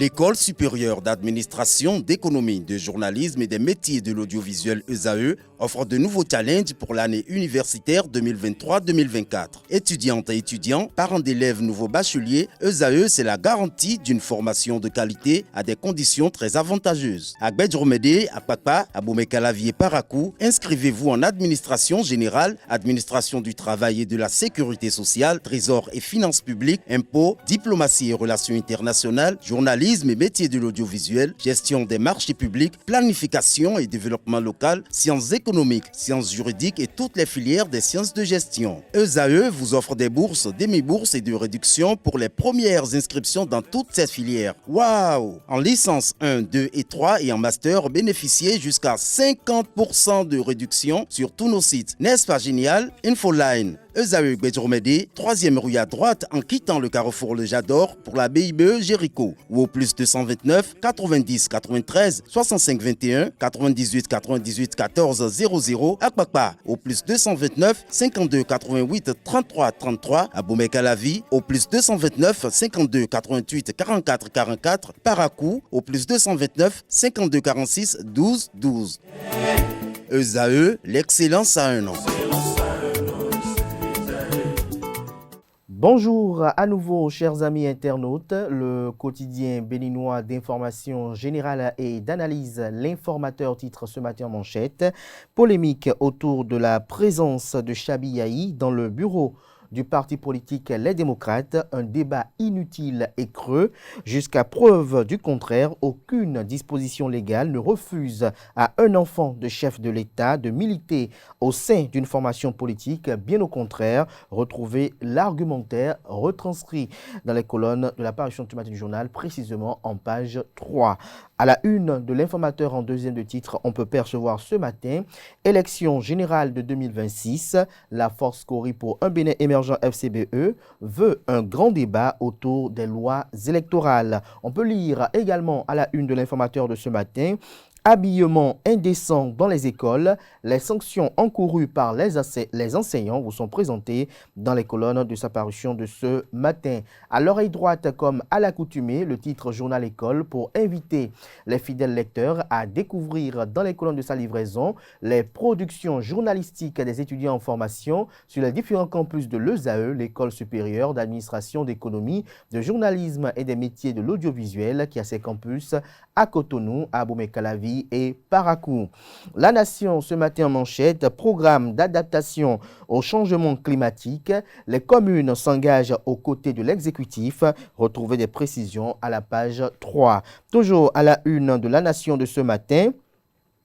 L'École supérieure d'administration, d'économie, de journalisme et des métiers de l'audiovisuel ESAE offre de nouveaux challenges pour l'année universitaire 2023-2024. Étudiantes et étudiants, parents d'élèves nouveaux bacheliers, ESAE, c'est la garantie d'une formation de qualité à des conditions très avantageuses. À Gbedjromede, à Papa, à Boumekalavi et Parakou, inscrivez-vous en administration générale, administration du travail et de la sécurité sociale, trésor et finances publiques, impôts, diplomatie et relations internationales, journalisme et métiers de l'audiovisuel, gestion des marchés publics, planification et développement local, sciences économiques, sciences juridiques et toutes les filières des sciences de gestion. ESAE vous offre des bourses, demi-bourses et de réductions pour les premières inscriptions dans toutes ces filières. Waouh! En licence 1, 2 et 3 et en master, bénéficiez jusqu'à 50% de réduction sur tous nos sites. N'est-ce pas génial? Infoline. ESAE Gbedjromede, 3e rue à droite en quittant le carrefour Le Jador pour la BIBE Jéricho ou au plus 229 90 93 65 21 98 98 14 00 à Kpakpa au plus 229 52 88 33 33 à Boumekalavi au plus 229 52 88 44 44 Parakou au plus 229 52 46 12 12. ESAE, l'excellence à un nom. Bonjour à nouveau, chers amis internautes. Le quotidien béninois d'information générale et d'analyse, l'informateur titre ce matin en manchette. Polémique autour de la présence de Chabi Yahi dans le bureau du parti politique Les Démocrates, un débat inutile et creux. Jusqu'à preuve du contraire, aucune disposition légale ne refuse à un enfant de chef de l'État de militer au sein d'une formation politique. Bien au contraire, retrouvez l'argumentaire retranscrit dans les colonnes de la parution du matin du journal, précisément en page 3. À la une de l'informateur en deuxième de titre, on peut percevoir ce matin élection générale de 2026. La force Cori pour un Bénin émergent FCBE veut un grand débat autour des lois électorales. On peut lire également à la une de l'informateur de ce matin. Habillement indécent dans les écoles, les sanctions encourues par les enseignants vous sont présentées dans les colonnes de sa parution de ce matin. À l'oreille droite, comme à l'accoutumée, le titre Journal École pour inviter les fidèles lecteurs à découvrir dans les colonnes de sa livraison les productions journalistiques des étudiants en formation sur les différents campus de l'ESAE, l'École supérieure d'administration, d'économie, de journalisme et des métiers de l'audiovisuel qui a ses campus à Cotonou, à Boumekalavi et Parakou. La Nation ce matin en manchette, programme d'adaptation au changement climatique. Les communes s'engagent aux côtés de l'exécutif. Retrouvez des précisions à la page 3. Toujours à la une de La Nation de ce matin.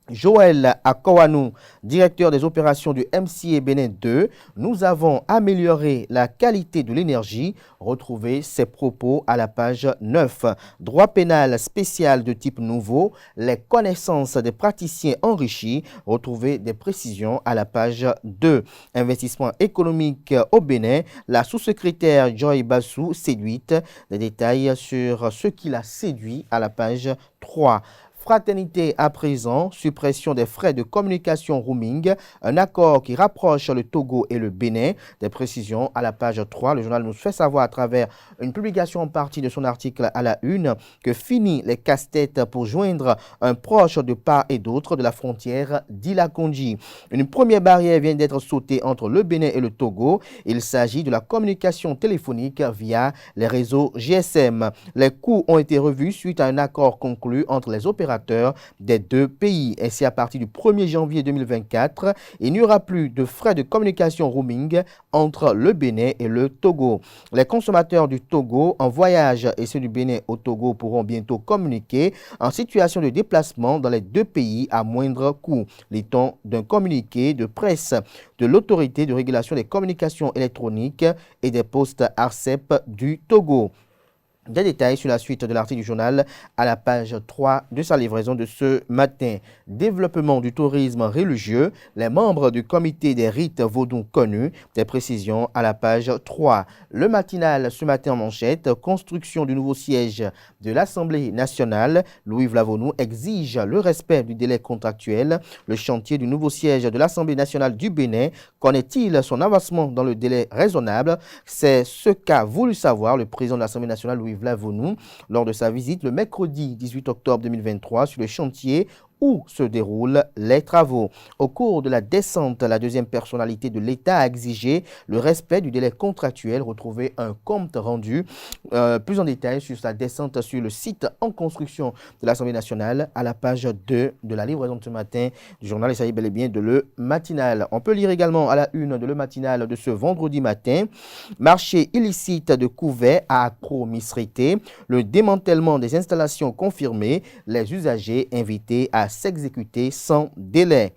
Joël Akowanou, directeur des opérations du MCA Bénin 2, nous avons amélioré la qualité de l'énergie. Retrouvez ses propos à la page 9. Droit pénal spécial de type nouveau, les connaissances des praticiens enrichis. Retrouvez des précisions à la page 2. Investissement économique au Bénin, la sous-secrétaire Joy Bassou séduite. Des détails sur ce qui l'a séduit à la page 3. Fraternité à présent, suppression des frais de communication roaming, un accord qui rapproche le Togo et le Bénin. Des précisions à la page 3. Le journal nous fait savoir à travers une publication en partie de son article à la une que fini les casse-têtes pour joindre un proche de part et d'autre de la frontière d'Ila-Kondji. Une première barrière vient d'être sautée entre le Bénin et le Togo. Il s'agit de la communication téléphonique via les réseaux GSM. Les coûts ont été revus suite à un accord conclu entre les opérateurs des deux pays. Ainsi, à partir du 1er janvier 2024, il n'y aura plus de frais de communication roaming entre le Bénin et le Togo. Les consommateurs du Togo en voyage et ceux du Bénin au Togo pourront bientôt communiquer en situation de déplacement dans les deux pays à moindre coût. Lit-on d'un communiqué de presse de l'autorité de régulation des communications électroniques et des postes ARCEP du Togo. Des détails sur la suite de l'article du journal à la page 3 de sa livraison de ce matin. Développement du tourisme religieux, les membres du comité des rites vaudous connus, des précisions à la page 3. Le matinal ce matin en manchette, construction du nouveau siège de l'Assemblée nationale. Louis-Yves Lavonu exige le respect du délai contractuel. Le chantier du nouveau siège de l'Assemblée nationale du Bénin, connaît-il son avancement dans le délai raisonnable? C'est ce qu'a voulu savoir le président de l'Assemblée nationale, Louis-Yves Vlavonou lors de sa visite le mercredi 18 octobre 2023 sur le chantier où se déroulent les travaux. Au cours de la descente, la deuxième personnalité de l'État a exigé le respect du délai contractuel. Retrouvez un compte rendu plus en détail sur sa descente sur le site en construction de l'Assemblée nationale à la page 2 de la livraison de ce matin du journal. Il s'agit bel et bien de Le Matinal. On peut lire également à la une de Le Matinal de ce vendredi matin: marché illicite de couvert à Accro-Misrité, le démantèlement des installations confirmées, les usagers invités à s'exécuter sans délai.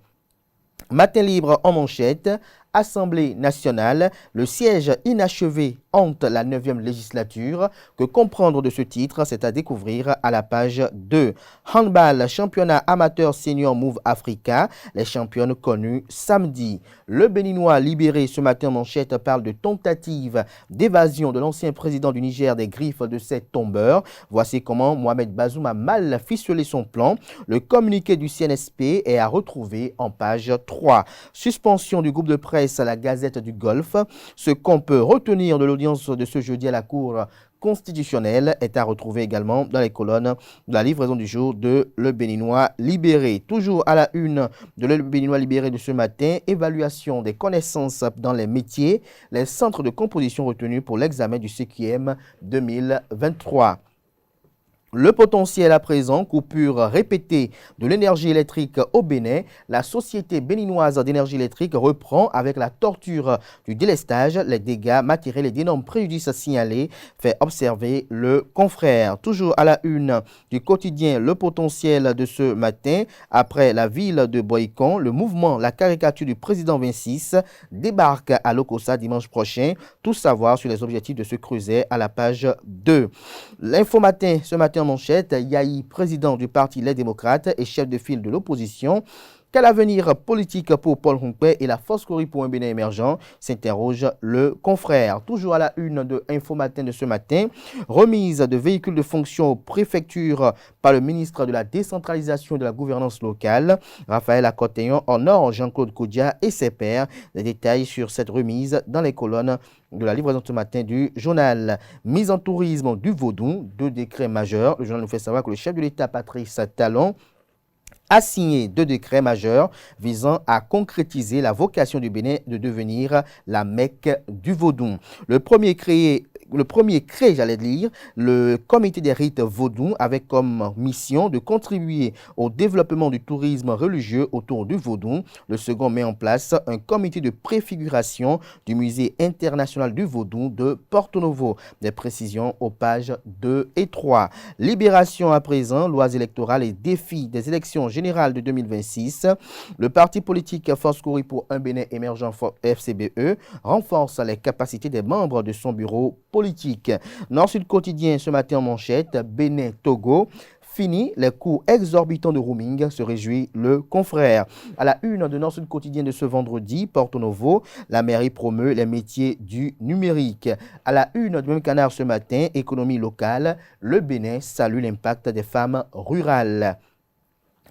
Matin libre en manchette: Assemblée nationale, le siège inachevé hante la 9e législature. Que comprendre de ce titre? C'est à découvrir à la page 2. Handball, championnat amateur senior Move Africa, les championnes connues samedi. Le Béninois libéré ce matin en manchette parle de tentative d'évasion de l'ancien président du Niger des griffes de ses tombeurs. Voici comment Mohamed Bazoum a mal ficelé son plan. Le communiqué du CNSP est à retrouver en page 3. Suspension du groupe de presse à la Gazette du Golfe. Ce qu'on peut retenir de l'audience de ce jeudi à la Cour constitutionnelle est à retrouver également dans les colonnes de la livraison du jour de Le Béninois libéré. Toujours à la une de Le Béninois libéré de ce matin: évaluation des connaissances dans les métiers, les centres de composition retenus pour l'examen du CQM 2023. Le potentiel à présent: coupure répétée de l'énergie électrique au Bénin. La société béninoise d'énergie électrique reprend avec la torture du délestage. Les dégâts matériels et d'énormes préjudices signalés, fait observer le confrère. Toujours à la une du quotidien Le Potentiel de ce matin: après la ville de Boycon, le mouvement La Caricature du président 26 débarque à Lokossa dimanche prochain. Tout savoir sur les objectifs de ce creuset à la page 2. L'Info Matin ce matin en manchette: Yahi, président du parti Les Démocrates et chef de file de l'opposition. Quel avenir politique pour Paul Hunkwe et la force Cori pour un Bénin émergent? S'interroge le confrère. Toujours à la une de Info Matin de ce matin: remise de véhicules de fonction aux préfectures par le ministre de la décentralisation et de la gouvernance locale. Raphaël Akoteyon honore Jean-Claude Koudia et ses pairs. Les détails sur cette remise dans les colonnes de la livraison de ce matin du journal. Mise en tourisme du Vaudou, 2 décrets majeurs. Le journal nous fait savoir que le chef de l'État, Patrice Talon, a signé 2 décrets majeurs visant à concrétiser la vocation du Bénin de devenir la Mecque du Vaudou. Le premier crée, le comité des rites vaudou avec comme mission de contribuer au développement du tourisme religieux autour du vaudou. Le second met en place un comité de préfiguration du musée international du vaudou de Porto Novo. Des précisions aux pages 2 et 3. Libération à présent, lois électorales et défis des élections générales de 2026. Le parti politique Force Cori pour un Bénin émergent FCBE renforce les capacités des membres de son bureau politique. Nord-Sud quotidien ce matin en manchette: Bénin-Togo, fini les coûts exorbitants de roaming, se réjouit le confrère. À la une de Nord-Sud quotidien de ce vendredi, Porto Novo, la mairie promeut les métiers du numérique. À la une du même canard ce matin, économie locale, le Bénin salue l'impact des femmes rurales.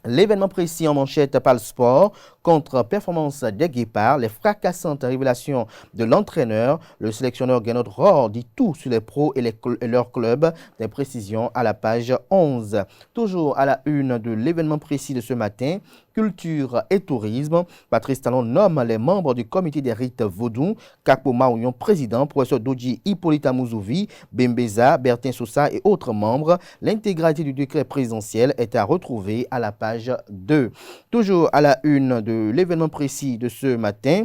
L'événement précis en manchette par le sport: contre-performance des Guépards, les fracassantes révélations de l'entraîneur. Le sélectionneur Gernot Rohr dit tout sur les pros et leurs clubs. Des précisions à la page 11. Toujours à la une de l'événement précis de ce matin: culture et tourisme. Patrice Talon nomme les membres du comité des rites vaudou. Kakpo Maouyon, président, professeur Dodji Hippolyta Mouzouvi, Bembeza, Bertin Sousa et autres membres. L'intégralité du décret présidentiel est à retrouver à la page 2. Toujours à la une de l'événement précis de ce matin: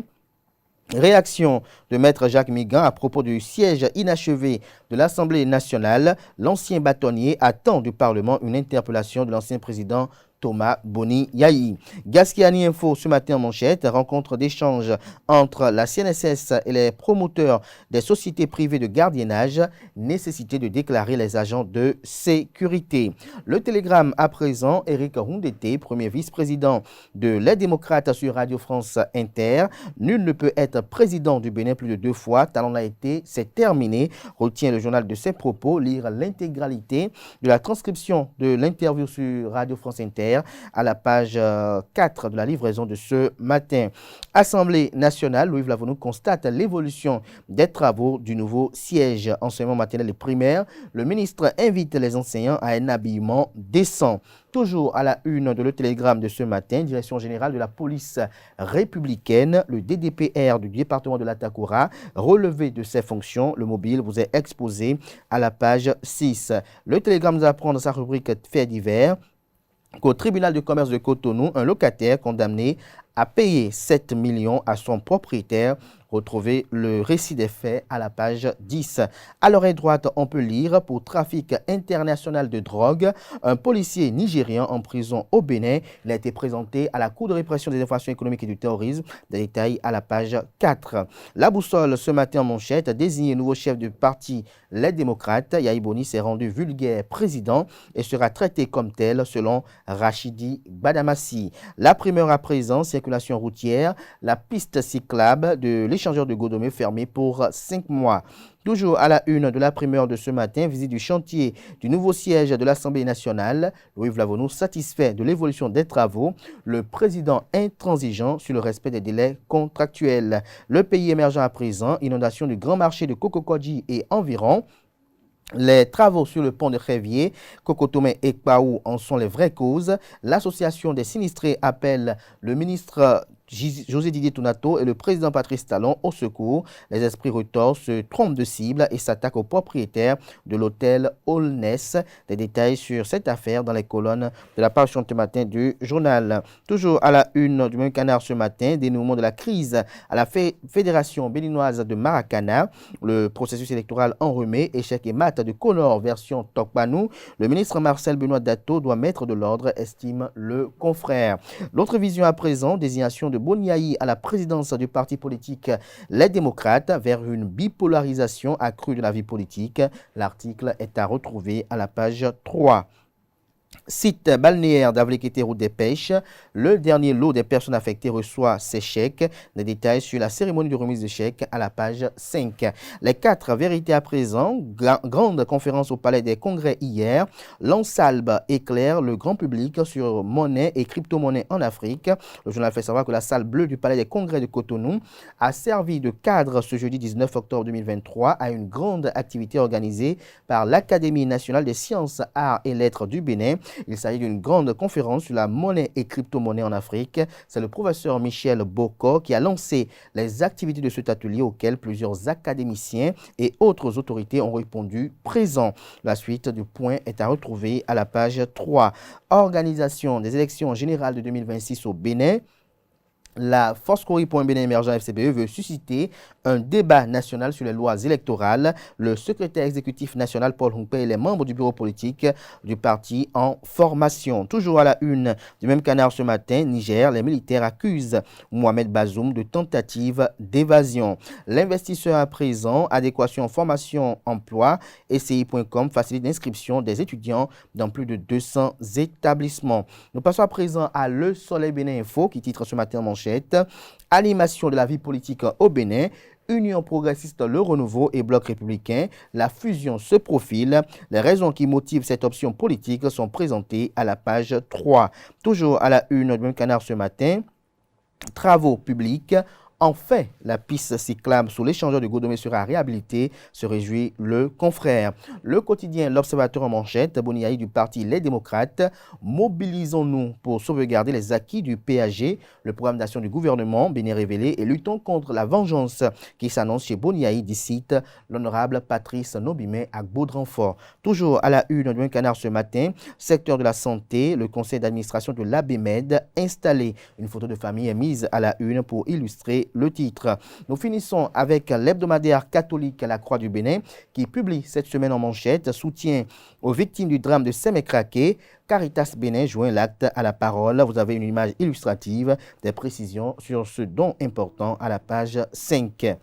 réaction de Maître Jacques Migan à propos du siège inachevé de l'Assemblée nationale. L'ancien bâtonnier attend du Parlement une interpellation de l'ancien président Thomas Boni Yahi. Gasquiani Info ce matin en manchette: rencontre d'échange entre la CNSS et les promoteurs des sociétés privées de gardiennage, nécessité de déclarer les agents de sécurité. Le Télégramme à présent: Éric Roundete, premier vice-président de Les Démocrates sur Radio France Inter. Nul ne peut être président du Bénin plus de 2 fois. Talon l'a été, c'est terminé. Retient le journal de ses propos. Lire l'intégralité de la transcription de l'interview sur Radio France Inter Vert à la page 4 de la livraison de ce matin. Assemblée nationale, Louis Vlavonu constate l'évolution des travaux du nouveau siège enseignement maternel et primaire. Le ministre invite les enseignants à un habillement décent. Toujours à la une de Le Télégramme de ce matin, Direction générale de la police républicaine, le DDPR du département de l'Atakoura, relevé de ses fonctions. Le mobile vous est exposé à la page 6. Le Télégramme nous apprend dans sa rubrique Faits divers qu'au tribunal de commerce de Cotonou, un locataire condamné à payer 7 millions à son propriétaire. Retrouvez le récit des faits à la page 10. À l'oreille droite, on peut lire pour trafic international de drogue, un policier nigérian en prison au Bénin. Il a été présenté à la Cour de répression des infractions économiques et du terrorisme. Des détails à la page 4. La boussole ce matin en manchette a désigné nouveau chef du parti Les Démocrates. Yahi Boni s'est rendu vulgaire président et sera traité comme tel selon Rachidi Badamassi. La primeur à présent, circulation routière, la piste cyclable de l'échangeur de Godomé fermé pour 5 mois. Toujours à la une de la primeur de ce matin, visite du chantier du nouveau siège de l'Assemblée nationale. Louis Vlavonu satisfait de l'évolution des travaux. Le président intransigeant sur le respect des délais contractuels. Le pays émergent à présent, inondation du grand marché de Kokokodji et environ. Les travaux sur le pont de Révier, Kokotomé et Kpaou en sont les vraies causes. L'association des sinistrés appelle le ministre José Didier Tounato et le président Patrice Talon au secours. Les esprits retors se trompent de cible et s'attaquent aux propriétaires de l'hôtel Holness. Des détails sur cette affaire dans les colonnes de la page ce matin du journal. Toujours à la une du même canard ce matin, dénouement de la crise à la Fédération béninoise de Maracana. Le processus électoral enrhumé, échec et mat de Connor version Tokpanou. Le ministre Marcel Benoît Dato doit mettre de l'ordre, estime le confrère. L'autre vision à présent, désignation de Boniaï à la présidence du parti politique Les Démocrates vers une bipolarisation accrue de la vie politique. L'article est à retrouver à la page 3. Site balnéaire d'Avlekété route des Pêches, le dernier lot des personnes affectées reçoit ses chèques. Des détails sur la cérémonie de remise de chèques à la page 5. Les 4 vérités à présent, grande conférence au Palais des Congrès hier. L'Ansalbe éclaire le grand public sur monnaie et crypto-monnaie en Afrique. Le journal fait savoir que la salle bleue du Palais des Congrès de Cotonou a servi de cadre ce jeudi 19 octobre 2023 à une grande activité organisée par l'Académie nationale des sciences, arts et lettres du Bénin. Il s'agit d'une grande conférence sur la monnaie et crypto-monnaie en Afrique. C'est le professeur Michel Boko qui a lancé les activités de cet atelier auquel plusieurs académiciens et autres autorités ont répondu présents. La suite du point est à retrouver à la page 3. Organisation des élections générales de 2026 au Bénin. La Force Cori pour un Bénin émergent FCBE veut susciter un débat national sur les lois électorales. Le secrétaire exécutif national Paul Humpé et les membres du bureau politique du parti en formation. Toujours à la une du même canard ce matin, Niger, les militaires accusent Mohamed Bazoum de tentative d'évasion. L'investisseur à présent, adéquation formation emploi, SCI.com facilite l'inscription des étudiants dans plus de 200 établissements. Nous passons à présent à Le Soleil Bénin Info qui titre ce matin en manchette. Animation de la vie politique au Bénin, Union progressiste Le Renouveau et Bloc républicain, la fusion se profile. Les raisons qui motivent cette option politique sont présentées à la page 3. Toujours à la une du même canard ce matin, travaux publics. Enfin, la piste cyclable sous l'échangeur de Godomé sera réhabilitée, se réjouit le confrère. Le quotidien L'Observateur en manchette, Boniaï du parti Les Démocrates. Mobilisons-nous pour sauvegarder les acquis du PAG, le programme d'action du gouvernement, bien révélé, et luttons contre la vengeance qui s'annonce chez Boniaï, dit cite l'honorable Patrice Nobimé à Baudrenfort. Toujours à la une du canard ce matin, secteur de la santé, le conseil d'administration de l'ABMED installé. Une photo de famille est mise à la une pour illustrer le titre. Nous finissons avec l'hebdomadaire catholique La Croix du Bénin qui publie cette semaine en manchette soutien aux victimes du drame de Sémécraqué. Caritas Bénin joint l'acte à la parole. Vous avez une image illustrative, des précisions sur ce don important à la page 5.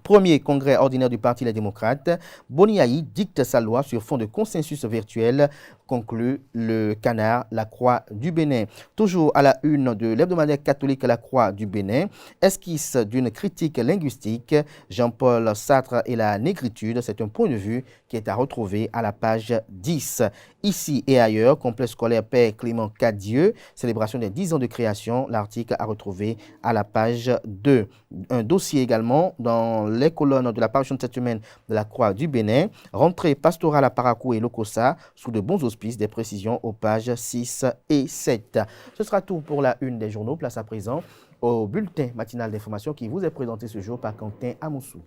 Premier congrès ordinaire du Parti Les Démocrates, Boniaï dicte sa loi sur fond de consensus virtuel, conclut le Canard, La Croix du Bénin. Toujours à la une de l'hebdomadaire catholique La Croix du Bénin, esquisse d'une critique linguistique, Jean-Paul Sartre et la négritude, c'est un point de vue qui est à retrouver à la page 10. Ici et ailleurs, complexe scolaire Père Clément Cadieux, célébration des 10 ans de création, l'article à retrouver à la page 2. Un dossier également dans les colonnes de la parution de cette semaine de la Croix du Bénin, rentrée pastorale à Parakou et Lokossa, sous de bons auspices, des précisions aux pages 6 et 7. Ce sera tout pour la une des journaux. Place à présent au bulletin matinal d'information qui vous est présenté ce jour par Quentin Amoussou.